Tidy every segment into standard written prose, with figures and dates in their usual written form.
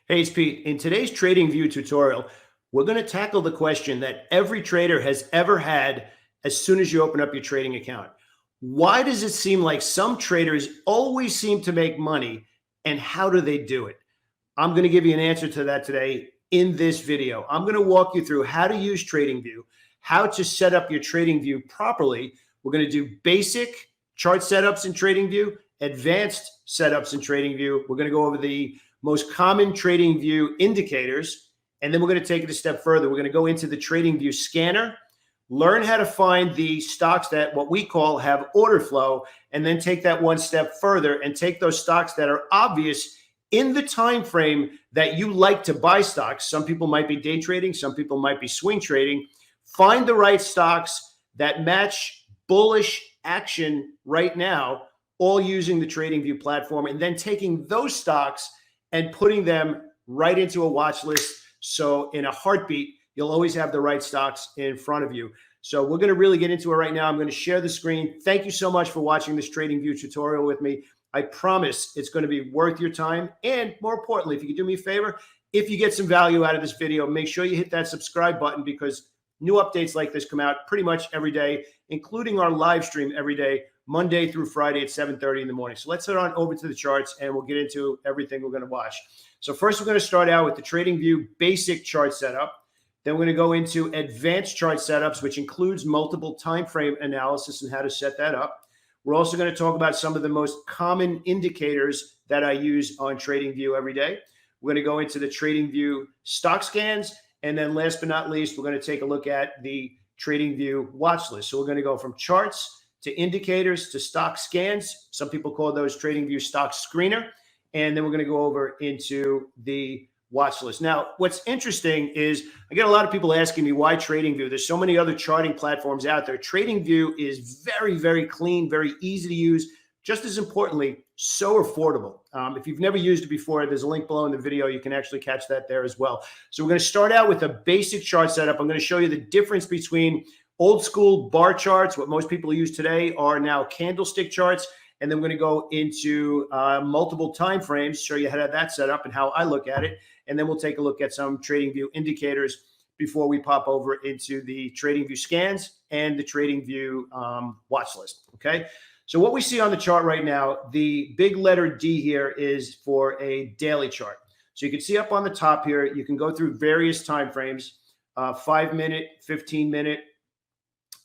Hey, it's Pete. In today's TradingView tutorial, we're going to tackle the question that every trader has ever had as soon as you open up your trading account. Why does it seem like some traders always seem to make money, and how do they do it? I'm going to give you an answer to that today in this video. I'm going to walk you through how to use TradingView, how to set up your TradingView properly. We're going to do basic chart setups in TradingView, advanced setups in TradingView. We're going to go over the most common TradingView indicators, and then we're going to take it a step further. We're going to go into the TradingView scanner, learn how to find the stocks that what we call have order flow, and then take that one step further and take those stocks that are obvious in the time frame that you like to buy stocks. Some people might be day trading, some people might be swing trading. Find the right stocks that match bullish action right now, all using the TradingView platform, and then taking those stocks and putting them right into a watch list. So in a heartbeat, you'll always have the right stocks in front of you. So we're going to really get into it right now. I'm going to share the screen. Thank you so much for watching this TradingView tutorial with me. I promise it's going to be worth your time. And more importantly, if you could do me a favor, if you get some value out of this video, make sure you hit that subscribe button, because new updates like this come out pretty much every day, including our live stream every day, Monday through Friday at 7:30 in the morning. So let's head on over to the charts and we'll get into everything we're going to watch. So first, we're going to start out with the TradingView basic chart setup. Then we're going to go into advanced chart setups, which includes multiple time frame analysis and how to set that up. We're also going to talk about some of the most common indicators that I use on TradingView every day. We're going to go into the TradingView stock scans. And then last but not least, we're going to take a look at the TradingView watch list. So we're going to go from charts to indicators to stock scans. Some people call those TradingView stock screener. And then we're going to go over into the watch list. Now, what's interesting is I get a lot of people asking me why TradingView. There's so many other charting platforms out there. TradingView is very, very clean, very easy to use. Just as importantly, so affordable. If you've never used it before, there's a link below in the video. You can actually catch that there as well. So we're going to start out with a basic chart setup. I'm going to show you the difference between old school bar charts. What most people use today are now candlestick charts. And then we're going to go into multiple time frames, show you how to have that set up and how I look at it. And then we'll take a look at some TradingView indicators before we pop over into the TradingView scans and the TradingView watch list. Okay. So what we see on the chart right now, the big letter D here is for a daily chart. So you can see up on the top here, you can go through various time frames, 5 minute, 15 minute,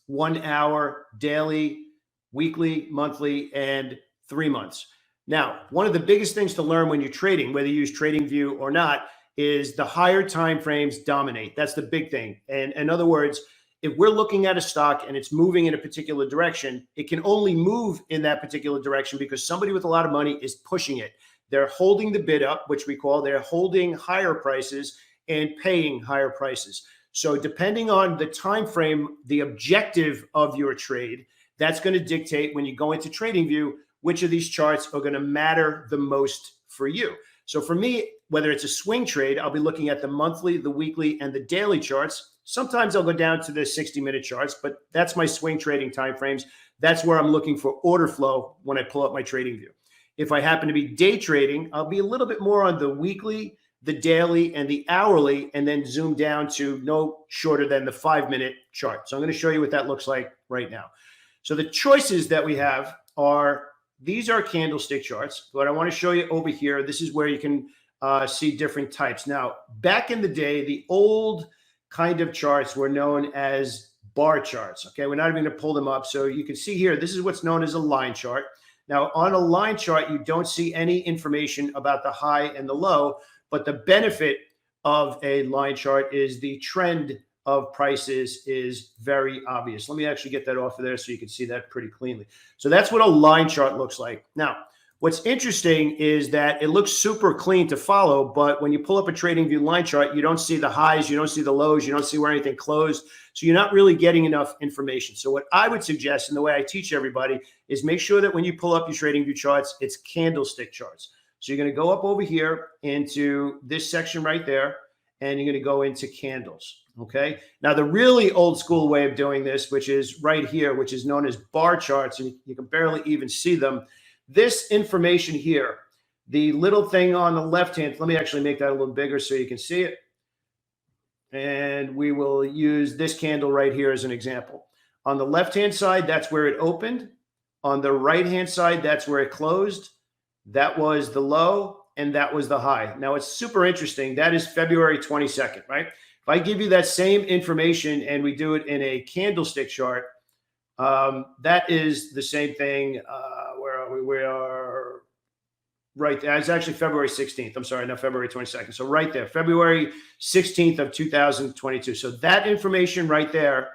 1 hour, daily, weekly, monthly, and 3 months. Now, one of the biggest things to learn when you're trading, whether you use TradingView or not, is the higher time frames dominate. That's the big thing. And in other words, if we're looking at a stock and it's moving in a particular direction, it can only move in that particular direction because somebody with a lot of money is pushing it. They're holding the bid up, which we call they're holding higher prices and paying higher prices. So depending on the time frame, the objective of your trade, that's going to dictate when you go into TradingView, which of these charts are going to matter the most for you. So for me, whether it's a swing trade, I'll be looking at the monthly, the weekly, and the daily charts. Sometimes I'll go down to the 60-minute charts, but that's my swing trading timeframes. That's where I'm looking for order flow when I pull up my TradingView. If I happen to be day trading, I'll be a little bit more on the weekly, the daily, and the hourly, and then zoom down to no shorter than the 5-minute chart. So I'm going to show you what that looks like right now. So the choices that we have are, these are candlestick charts. What I want to show you over here, this is where you can see different types. Now, back in the day, the old kind of charts were known as bar charts. Okay, we're not even going to pull them up. So you can see here, this is what's known as a line chart. Now, on a line chart, you don't see any information about the high and the low, but the benefit of a line chart is the trend of prices is very obvious. Let me actually get that off of there so you can see that pretty cleanly. So that's what a line chart looks like. Now, what's interesting is that it looks super clean to follow, but when you pull up a TradingView line chart, you don't see the highs, you don't see the lows, you don't see where anything closed. So you're not really getting enough information. So what I would suggest, and the way I teach everybody, is make sure that when you pull up your TradingView charts, it's candlestick charts. So you're going to go up over here into this section right there, and you're going to go into candles. Okay. Now, the really old school way of doing this, which is right here, which is known as bar charts, and you can barely even see them. This information here, the little thing on the left hand, let me actually make that a little bigger so you can see it. And we will use this candle right here as an example. On the left-hand side, that's where it opened. On the right-hand side, that's where it closed. That was the low, and that was the high. Now, it's super interesting. That is February 22nd, right? If I give you that same information and we do it in a candlestick chart, that is the same thing. Where are we? We are right there. It's actually February 16th. I'm sorry, not February 22nd. So right there, February 16th of 2022. So that information right there,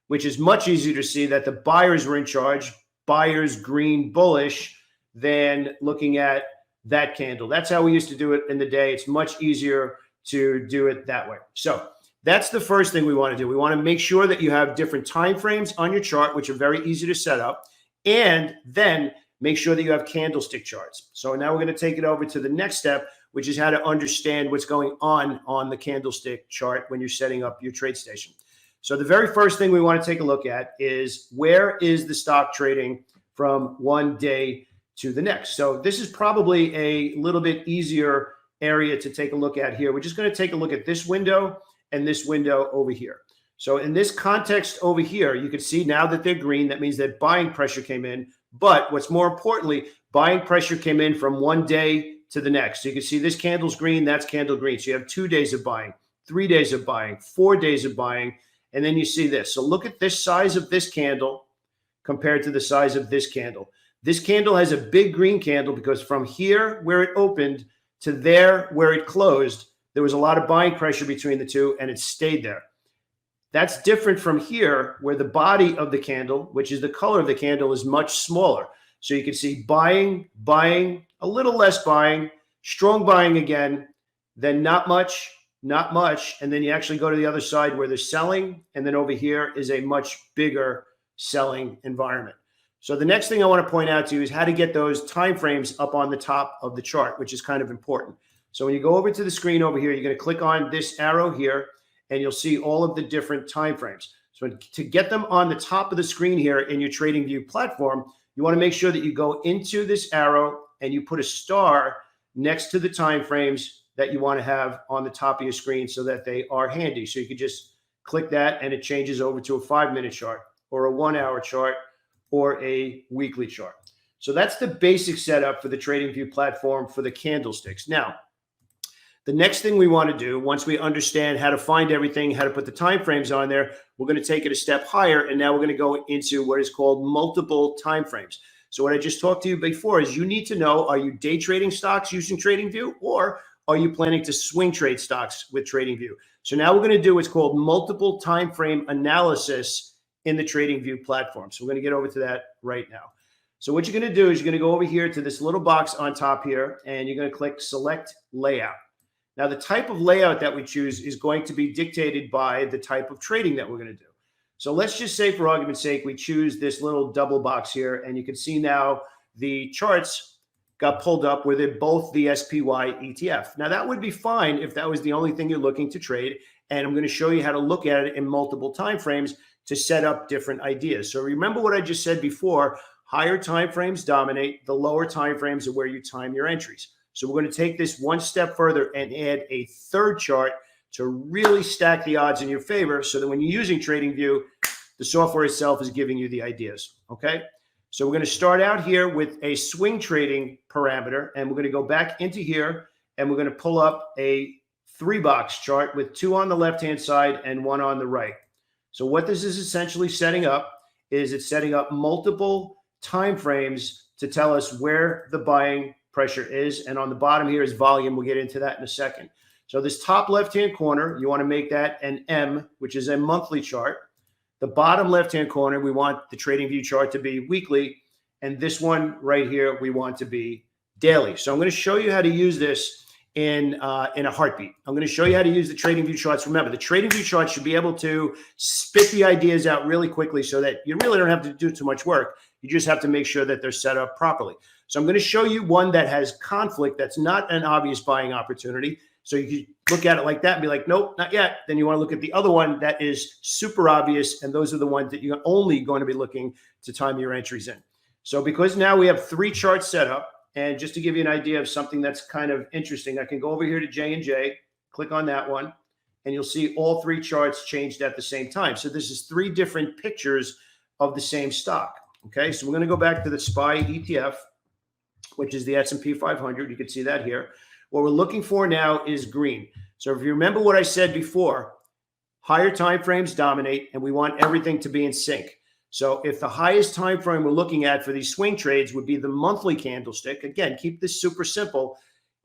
which is much easier to see that the buyers were in charge, buyers green bullish, than looking at that candle. That's how we used to do it in the day. It's much easier to do it that way. So that's the first thing we want to do. We want to make sure that you have different time frames on your chart, which are very easy to set up, and then make sure that you have candlestick charts. So now we're going to take it over to the next step, which is how to understand what's going on the candlestick chart when you're setting up your trade station. So the very first thing we want to take a look at is, where is the stock trading from one day to the next? So this is probably a little bit easier area to take a look at here. We're just going to take a look at this window and this window over here. So in this context over here, you can see now that they're green. That means that buying pressure came in. But what's more importantly, buying pressure came in from one day to the next. So you can see this candle's green, that's candle green. So you have 2 days of buying, 3 days of buying, 4 days of buying. And then you see this. So look at this size of this candle compared to the size of this candle. This candle has a big green candle because from here where it opened to there where it closed, there was a lot of buying pressure between the two, and it stayed there. That's different from here where the body of the candle, which is the color of the candle, is much smaller. So you can see buying, a little less buying, strong buying again, then not much, and then you actually go to the other side where they're selling, and then over here is a much bigger selling environment. So the next thing I want to point out to you is how to get those time frames up on the top of the chart, which is kind of important. So when you go over to the screen over here, you're going to click on this arrow here, and you'll see all of the different time frames. So to get them on the top of the screen here in your TradingView platform, you want to make sure that you go into this arrow and you put a star next to the time frames that you want to have on the top of your screen so that they are handy. So you can just click that and it changes over to a 5-minute chart or a 1-hour chart or a weekly chart. So that's the basic setup for the TradingView platform for the candlesticks. Now, the next thing we want to do, once we understand how to find everything, how to put the time frames on there, we're going to take it a step higher, and now we're going to go into what is called multiple time frames. So what I just talked to you before is you need to know, are you day trading stocks using TradingView, or are you planning to swing trade stocks with TradingView? So now we're going to do what's called multiple time frame analysis in the TradingView platform. So we're going to get over to that right now. So what you're going to do is you're going to go over here to this little box on top here, and you're going to click Select Layout. Now, the type of layout that we choose is going to be dictated by the type of trading that we're going to do. So let's just say, for argument's sake, we choose this little double box here, and you can see now the charts got pulled up with both the SPY ETF. Now, that would be fine if that was the only thing you're looking to trade, and I'm going to show you how to look at it in multiple time frames to set up different ideas. So remember what I just said before, higher time frames dominate, the lower time frames are where you time your entries. So we're going to take this one step further and add a third chart to really stack the odds in your favor so that when you're using TradingView, the software itself is giving you the ideas, okay? So we're going to start out here with a swing trading parameter, and we're going to go back into here, and we're going to pull up a 3-box chart with 2 on the left-hand side and 1 on the right. So what this is essentially setting up is it's setting up multiple time frames to tell us where the buying pressure is, and on the bottom here is volume. We'll get into that in a second. So this top left-hand corner, you want to make that an M, which is a monthly chart. The bottom left-hand corner, we want the TradingView chart to be weekly, and this one right here, we want to be daily. So I'm going to show you how to use this in a heartbeat. I'm going to show you how to use the TradingView charts. Remember, the TradingView charts should be able to spit the ideas out really quickly so that you really don't have to do too much work. You just have to make sure that they're set up properly. So I'm going to show you one that has conflict that's not an obvious buying opportunity. So you can look at it like that and be like, nope, not yet. Then you want to look at the other one that is super obvious, and those are the ones that you're only going to be looking to time your entries in. So because now we have 3 charts set up, And just to give you an idea of something that's kind of interesting, I can go over here to J&J, click on that one, and you'll see all three charts changed at the same time. So this is three different pictures of the same stock. Okay, so we're going to go back to the SPY ETF, which is the S&P 500. You can see that here. What we're looking for now is green. So if you remember what I said before, higher time frames dominate, and we want everything to be in sync. So if the highest time frame we're looking at for these swing trades would be the monthly candlestick, again, keep this super simple.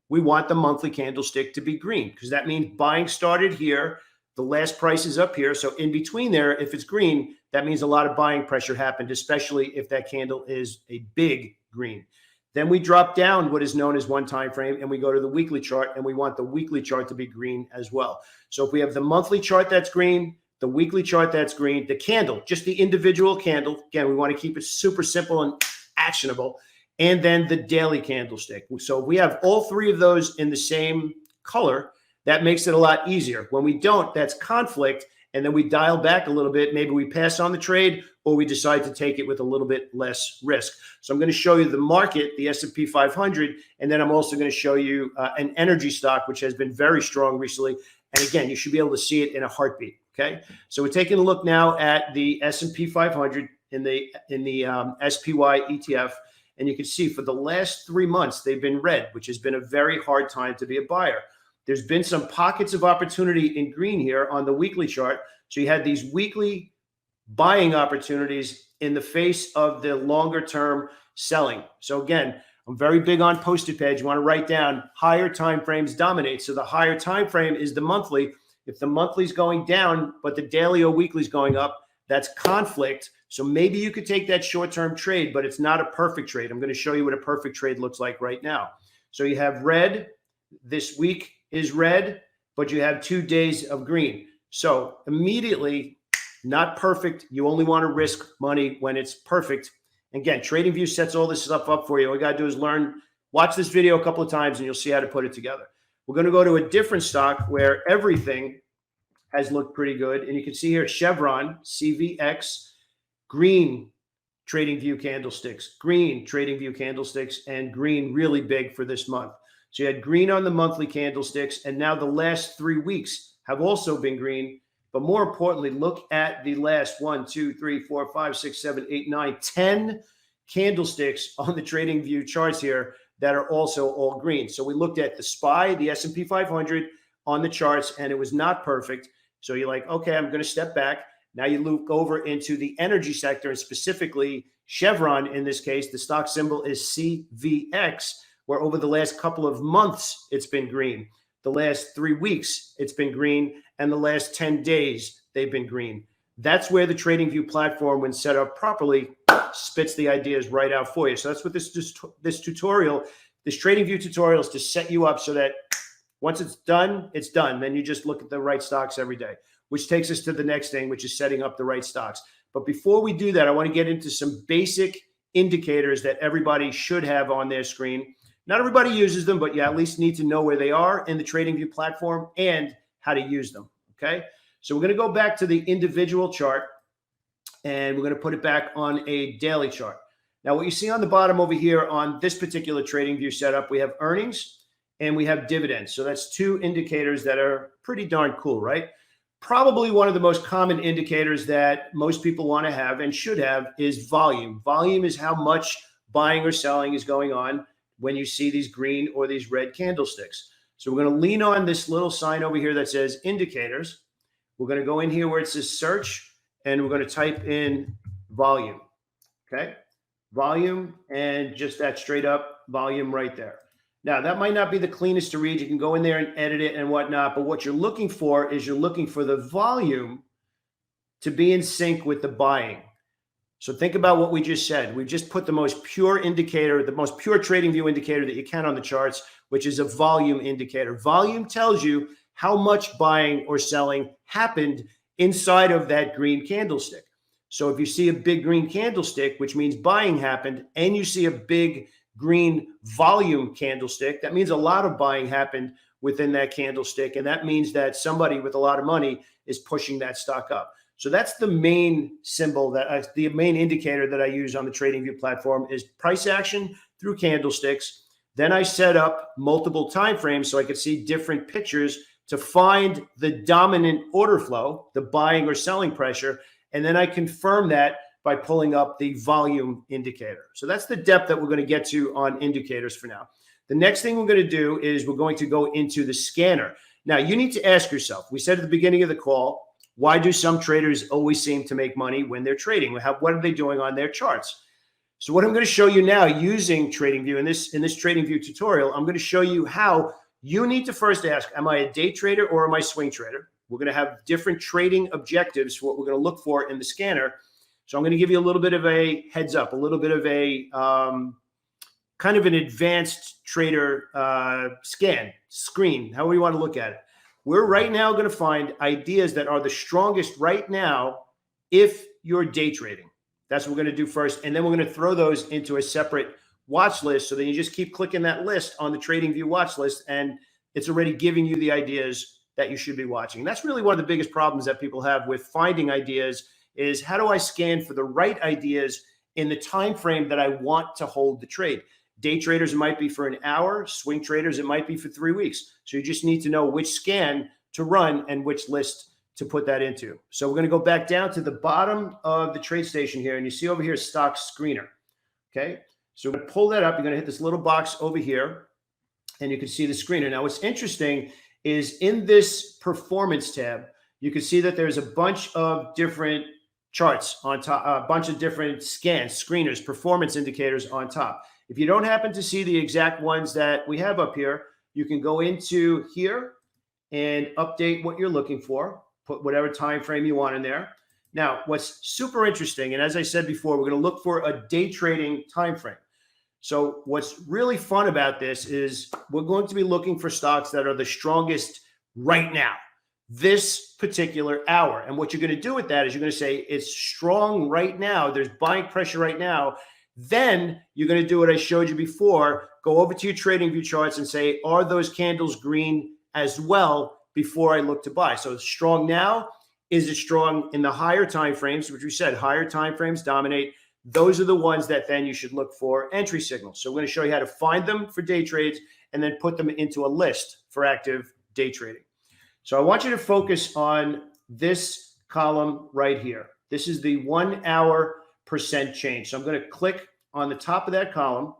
We want the monthly candlestick to be green because that means buying started here. The last price is up here. So in between there, if it's green, that means a lot of buying pressure happened, especially if that candle is a big green. Then we drop down what is known as one time frame, and we go to the weekly chart, and we want the weekly chart to be green as well. So if we have the monthly chart that's green, the weekly chart that's green, the candle, just the individual candle, again, we want to keep it super simple and actionable, and then the daily candlestick. So if we have all three of those in the same color, that makes it a lot easier. When we don't, that's conflict, and then we dial back a little bit. Maybe we pass on the trade, or we decide to take it with a little bit less risk. So I'm going to show you the market, the S&P 500, and then I'm also going to show you an energy stock, which has been very strong recently. And again, you should be able to see it in a heartbeat. Okay, so we're taking a look now at the S&P 500 in the SPY ETF, and you can see for the last 3 months they've been red, which has been a very hard time to be a buyer. There's been some pockets of opportunity in green here on the weekly chart. So you had these weekly buying opportunities in the face of the longer term selling. So again, I'm very big on posted page. You want to write down higher time frames dominate. So the higher time frame is the monthly. If the monthly is going down, but the daily or weekly is going up, that's conflict. So maybe you could take that short-term trade, but it's not a perfect trade. I'm going to show you what a perfect trade looks like right now. So you have red. This week is red, but you have 2 days of green. So immediately, not perfect. You only want to risk money when it's perfect. Again, TradingView sets all this stuff up for you. All you got to do is watch this video a couple of times, and you'll see how to put it together. We're going to go to a different stock where everything has looked pretty good. And you can see here Chevron, CVX, green TradingView candlesticks, green TradingView candlesticks, and green really big for this month. So you had green on the monthly candlesticks, and now the last 3 weeks have also been green. But more importantly, look at the last 1, 2, 3, 4, 5, 6, 7, 8, 9, 10 candlesticks on the TradingView charts here that are also all green. So we looked at the SPY, the S&P 500 on the charts, and it was not perfect. So you're like, okay, I'm going to step back. Now you look over into the energy sector, and specifically Chevron in this case. The stock symbol is CVX, where over the last couple of months, it's been green. The last 3 weeks, it's been green. And the last 10 days, they've been green. That's where the TradingView platform, when set up properly, spits the ideas right out for you. So that's what this tutorial, this TradingView tutorial is to set you up so that once it's done, it's done. Then you just look at the right stocks every day, which takes us to the next thing, which is setting up the right stocks. But before we do that, I want to get into some basic indicators that everybody should have on their screen. Not everybody uses them, but you at least need to know where they are in the TradingView platform and how to use them. Okay. So we're going to go back to the individual chart, and we're going to put it back on a daily chart. Now, what you see on the bottom over here on this particular TradingView setup, we have earnings and we have dividends. So that's two indicators that are pretty darn cool, right? Probably one of the most common indicators that most people want to have and should have is volume. Volume is how much buying or selling is going on when you see these green or these red candlesticks. So we're going to lean on this little sign over here that says indicators. We're going to go in here where it says search, and we're going to type in volume. Okay. Volume, and just that straight up volume right there. Now, that might not be the cleanest to read. You can go in there and edit it and whatnot. But what you're looking for is you're looking for the volume to be in sync with the buying. So think about what we just said. We just put the most pure indicator, the most pure TradingView indicator that you can on the charts, which is a volume indicator. Volume tells you how much buying or selling happened inside of that green candlestick. So if you see a big green candlestick, which means buying happened, and you see a big green volume candlestick, that means a lot of buying happened within that candlestick. And that means that somebody with a lot of money is pushing that stock up. So that's the main symbol, the main indicator that I use on the TradingView platform is price action through candlesticks. Then I set up multiple time frames so I could see different pictures to find the dominant order flow, the buying or selling pressure. And then I confirm that by pulling up the volume indicator. So that's the depth that we're going to get to on indicators for now. The next thing we're going to do is we're going to go into the scanner. Now, you need to ask yourself, we said at the beginning of the call, why do some traders always seem to make money when they're trading? What are they doing on their charts? So what I'm going to show you now using TradingView in this TradingView tutorial, I'm going to show you how you need to first ask, am I a day trader or am I a swing trader? We're going to have different trading objectives for what we're going to look for in the scanner. So I'm going to give you a little bit of a heads up, a little bit of a kind of an advanced trader screen, however you want to look at it. We're right now going to find ideas that are the strongest right now if you're day trading. That's what we're going to do first. And then we're going to throw those into a separate watch list. So then you just keep clicking that list on the TradingView watch list, and it's already giving you the ideas that you should be watching. And that's really one of the biggest problems that people have with finding ideas is how do I scan for the right ideas in the time frame that I want to hold the trade? Day traders, it might be for an hour. Swing traders, it might be for 3 weeks. So you just need to know which scan to run and which list to put that into. So we're going to go back down to the bottom of the TradeStation here, and you see over here stock screener. Okay, so we're going to pull that up. You're going to hit this little box over here, and you can see the screener. Now, what's interesting is in this performance tab, you can see that there's a bunch of different charts on top, a bunch of different scans, screeners, performance indicators on top. If you don't happen to see the exact ones that we have up here, you can go into here and update what you're looking for, put whatever time frame you want in there. Now, what's super interesting, and as I said before, we're going to look for a day trading time frame. So what's really fun about this is we're going to be looking for stocks that are the strongest right now, this particular hour. And what you're going to do with that is you're going to say it's strong right now. There's buying pressure right now. Then you're going to do what I showed you before. Go over to your TradingView charts and say, are those candles green as well before I look to buy? So it's strong now. Is it strong in the higher time frames, which we said higher time frames dominate? Those are the ones that then you should look for entry signals. So we're going to show you how to find them for day trades and then put them into a list for active day trading. So I want you to focus on this column right here. This is the 1 hour percent change. So I'm going to click on the top of that column,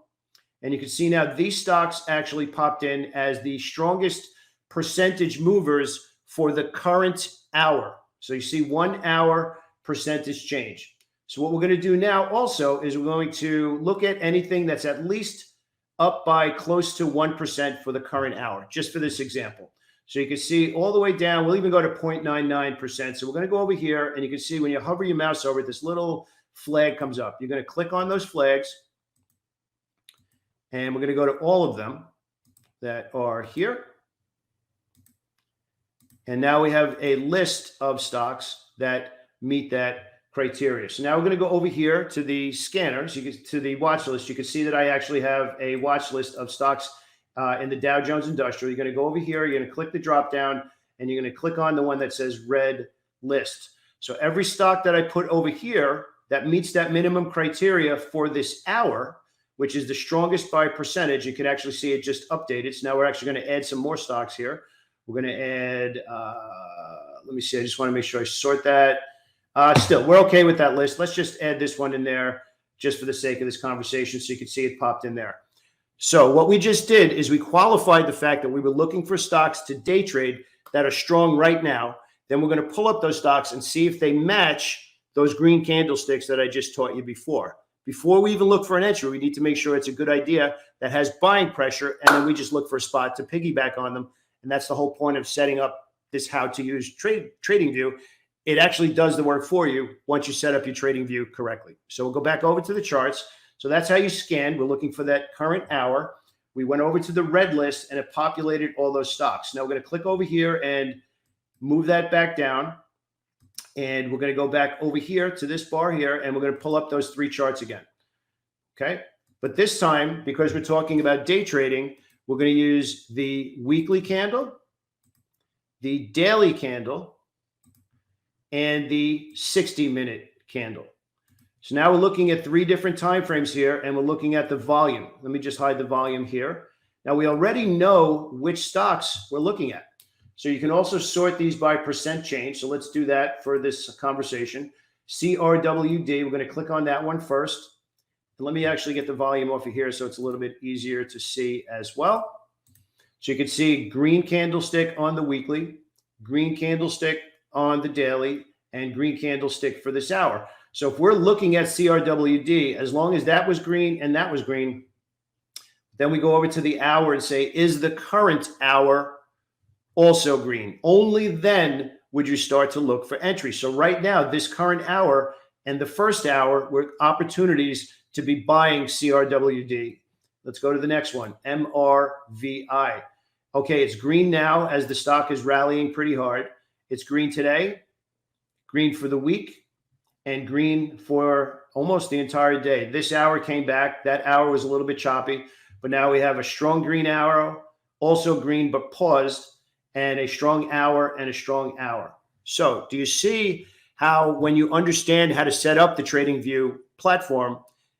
and you can see now these stocks actually popped in as the strongest percentage movers for the current hour. So you see 1 hour percentage change. So what we're going to do now also is we're going to look at anything that's at least up by close to 1% for the current hour, just for this example. So you can see all the way down, we'll even go to 0.99%. So we're going to go over here, and you can see when you hover your mouse over it, this little flag comes up. You're going to click on those flags, and we're going to go to all of them that are here. And now we have a list of stocks that meet that criteria. So now we're going to go over here to the scanners, to the watch list. You can see that I actually have a watch list of stocks in the Dow Jones Industrial. You're going to go over here, you're going to click the drop down, and you're going to click on the one that says red list. So every stock that I put over here that meets that minimum criteria for this hour, which is the strongest by percentage, you can actually see it just updated. So now we're actually going to add some more stocks here. We're going to add, let me see, I just want to make sure I sort that. Still, we're okay with that list. Let's just add this one in there just for the sake of this conversation so you can see it popped in there. So what we just did is we qualified the fact that we were looking for stocks to day trade that are strong right now. Then we're going to pull up those stocks and see if they match those green candlesticks that I just taught you before. Before we even look for an entry, we need to make sure it's a good idea that has buying pressure, and then we just look for a spot to piggyback on them. And that's the whole point of setting up this how to use TradingView. It actually does the work for you once you set up your TradingView correctly. So we'll go back over to the charts. So that's how you scan. We're looking for that current hour. We went over to the red list, and it populated all those stocks. Now we're going to click over here and move that back down. And we're going to go back over here to this bar here, and we're going to pull up those three charts again. Okay. But this time, because we're talking about day trading, we're going to use the weekly candle, the daily candle, and the 60-minute candle. So now we're looking at 3 different time frames here, and we're looking at the volume. Let me just hide the volume here. Now we already know which stocks we're looking at. So you can also sort these by percent change. So let's do that for this conversation. CRWD, we're going to click on that one first. And let me actually get the volume off of here so it's a little bit easier to see as well. So you can see green candlestick on the weekly, green candlestick on the daily, and green candlestick for this hour. So if we're looking at CRWD, as long as that was green and that was green, then we go over to the hour and say, is the current hour also green? Only then would you start to look for entry. So right now, this current hour and the first hour were opportunities to be buying CRWD. Let's go to the next one, MRVI. Okay, it's green now as the stock is rallying pretty hard. It's green today, green for the week, and green for almost the entire day. This hour came back. That hour was a little bit choppy, but now we have a strong green arrow, also green but paused, and a strong hour and a strong hour. So do you see how when you understand how to set up the TradingView platform,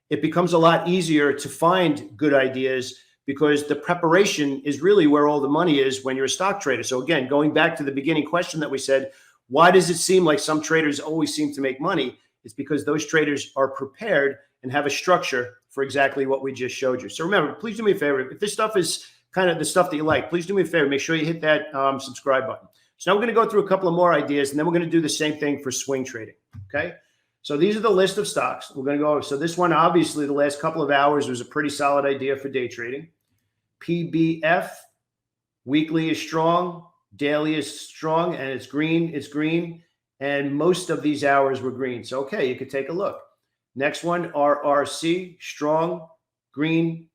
it becomes a lot easier to find good ideas because the preparation is really where all the money is when you're a stock trader. So again, going back to the beginning question that we said, why does it seem like some traders always seem to make money? It's because those traders are prepared and have a structure for exactly what we just showed you. So remember, please do me a favor. If this stuff is kind of the stuff that you like, please do me a favor. Make sure you hit that subscribe button. So now we're going to go through a couple of more ideas, and then we're going to do the same thing for swing trading. Okay. So these are the list of stocks. We're going to go over. So this one, obviously, the last couple of hours was a pretty solid idea for day trading. PBF, weekly is strong. Daily is strong, and it's green, and most of these hours were green. So, okay, you could take a look. Next one, RRC, strong, green.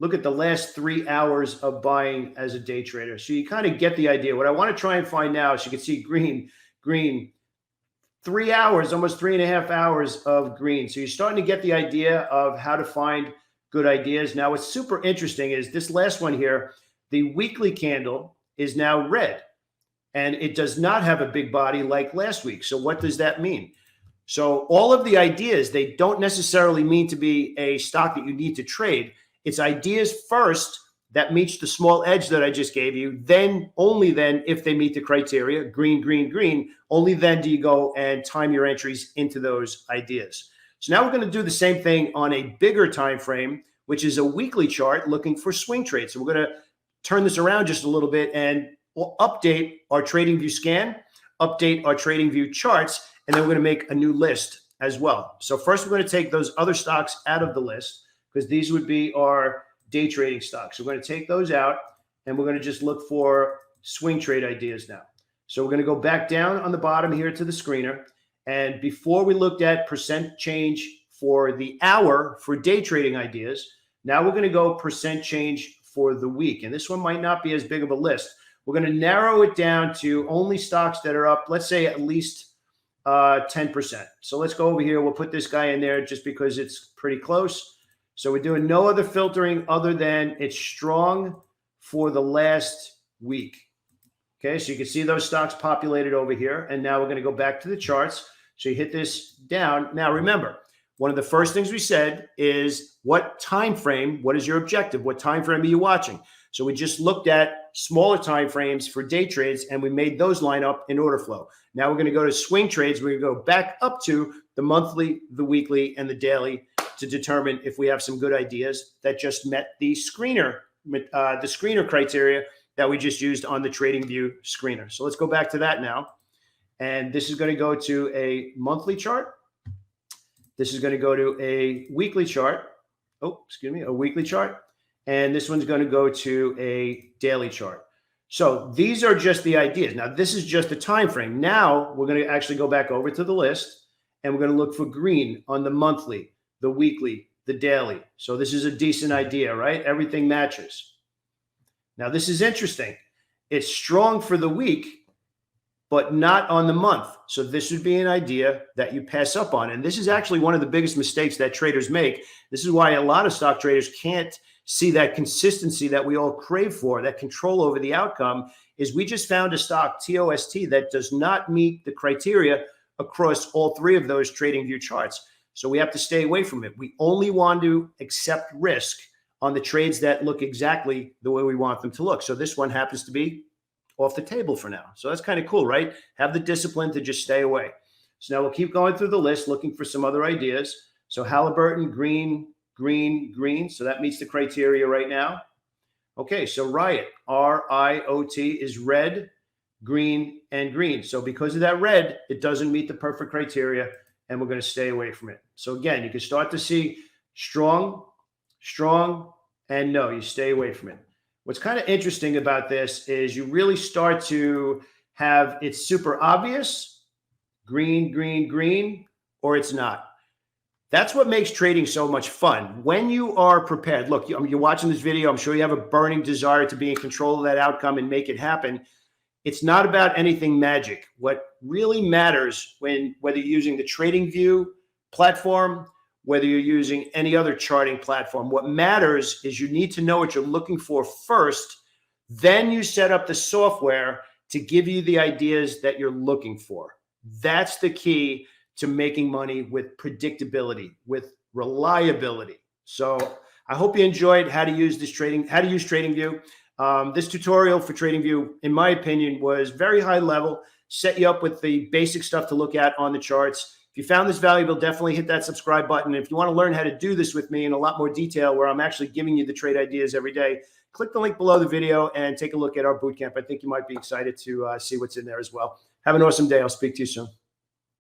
Look at the last 3 hours of buying as a day trader. So you kind of get the idea. What I want to try and find now is you can see green, 3 hours, almost 3.5 hours of green. So you're starting to get the idea of how to find good ideas. Now, what's super interesting is this last one here, the weekly candle is now red, and it does not have a big body like last week. So what does that mean? So all of the ideas, they don't necessarily mean to be a stock that you need to trade. It's ideas first that meets the small edge that I just gave you. Then, only then, if they meet the criteria, green, only then do you go and time your entries into those ideas. So now we're going to do the same thing on a bigger time frame, which is a weekly chart looking for swing trades. So we're going to turn this around just a little bit and we'll update our TradingView scan, update our TradingView charts, and then we're going to make a new list as well. So first, we're going to take those other stocks out of the list because these would be our day trading stocks. So we're going to take those out, and we're going to just look for swing trade ideas now. So we're going to go back down on the bottom here to the screener. And before we looked at percent change for the hour for day trading ideas, now we're going to go percent change for the week. And this one might not be as big of a list. We're going to narrow it down to only stocks that are up, let's say at least 10%. So let's go over here. We'll put this guy in there just because it's pretty close. So we're doing no other filtering other than it's strong for the last week. Okay, so you can see those stocks populated over here. And now we're going to go back to the charts. So you hit this down. Now remember, one of the first things we said is what time frame, what is your objective? What time frame are you watching? So we just looked at smaller time frames for day trades, and we made those line up in order flow. Now we're going to go to swing trades. We're going to go back up to the monthly, the weekly, and the daily to determine if we have some good ideas that just met the screener criteria that we just used on the TradingView screener. So let's go back to that now. And this is going to go to a monthly chart. This is going to go to a weekly chart. A weekly chart. And this one's going to go to a daily chart. So these are just the ideas. Now, this is just the time frame. Now we're going to actually go back over to the list, and we're going to look for green on the monthly, the weekly, the daily. So this is a decent idea, right? Everything matches. Now, this is interesting. It's strong for the week, but not on the month. So this would be an idea that you pass up on. And this is actually one of the biggest mistakes that traders make. This is why a lot of stock traders can't see that consistency that we all crave for, that control over the outcome, is we just found a stock, TOST, that does not meet the criteria across all 3 of those TradingView charts. So we have to stay away from it. We only want to accept risk on the trades that look exactly the way we want them to look. So this one happens to be off the table for now. So that's kind of cool, right? Have the discipline to just stay away. So now we'll keep going through the list, looking for some other ideas. So Halliburton, green, green, green. So that meets the criteria right now. Okay, so Riot, R-I-O-T, is red, green, and green. So because of that red, it doesn't meet the perfect criteria, and we're going to stay away from it. So again, you can start to see strong, strong, and no, you stay away from it. What's kind of interesting about this is you really start to have it's super obvious, green, green, green, or it's not. That's what makes trading so much fun. When you are prepared, look, you're watching this video. I'm sure you have a burning desire to be in control of that outcome and make it happen. It's not about anything magic. What really matters whether you're using the TradingView platform, whether you're using any other charting platform, what matters is you need to know what you're looking for first. Then you set up the software to give you the ideas that you're looking for. That's the key to making money with predictability, with reliability. So I hope you enjoyed how to use TradingView. This tutorial for TradingView, in my opinion, was very high level, set you up with the basic stuff to look at on the charts. If you found this valuable, definitely hit that subscribe button. If you want to learn how to do this with me in a lot more detail, where I'm actually giving you the trade ideas every day, click the link below the video and take a look at our bootcamp. I think you might be excited to see what's in there as well. Have an awesome day. I'll speak to you soon.